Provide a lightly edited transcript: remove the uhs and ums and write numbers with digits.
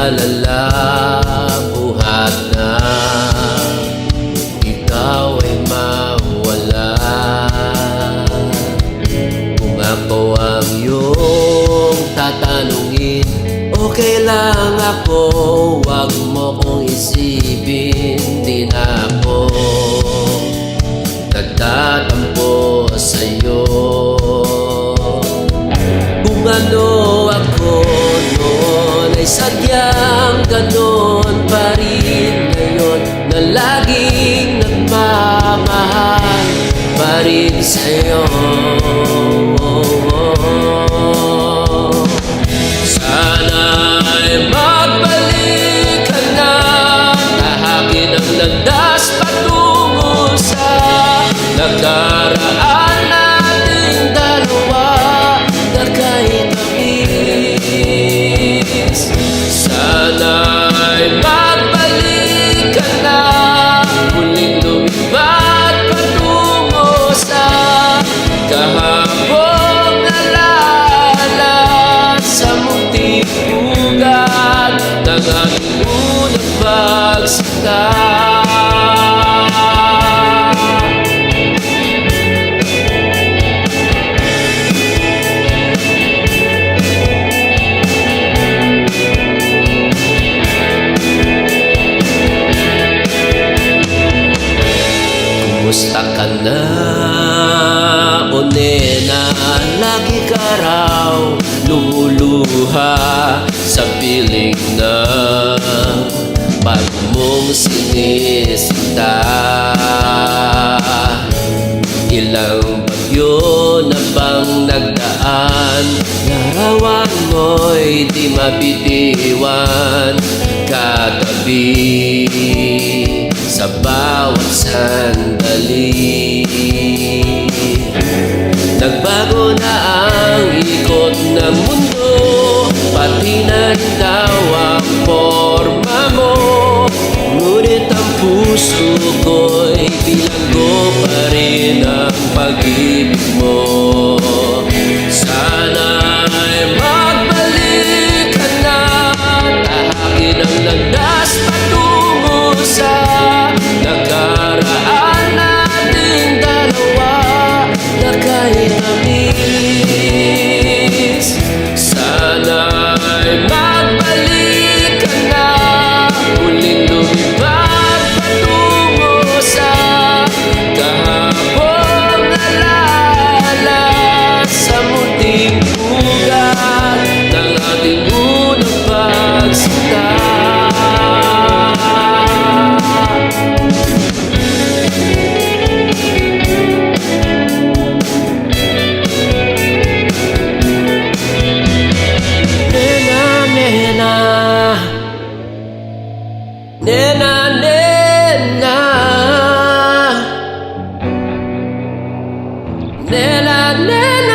mag-alala, buhat na ikaw ay mawala. Kung ako ang iyong tatanungin, okay lang ako, wag mo kong isipin. Di na ako nagtatampo sa'yo. Kung ano ako noon ay sadyang ganon pa rin ngayon, na laging nagmamahal pa rin sa'yo. Sana'y magbalik ka na, tahakin ang landas patungo sa nakaraan nating dalawa na kahit tamis. Sana'y magbalik ka na, muling lumipad patungo sa kahapong nalala sa munting ugat ng aking unang pagsakay. Kumusta ka na, o nena? Lagi ka raw lumuluha sa piling na bago mong sinisita. Ilang bagyo na bang nagdaan, larawan mo'y di mabitiwan, katabi sa bawat sandali. Nagbago na ang ikot ng mundo, pati na rin daw ang forma mo, ngunit ang puso ko'y bilanggo pa rin ang pag-ibig mo. Sana'y magbalik ka na, tahakin ang landas patungo sa nakaraan nating dalawa na kahit tamis. Sana'y magbalik ka na, muling lumipad patungo sa kahapong nalala sa munting ugat ng ating unang pagsakay. Nena, nena, nena, nena.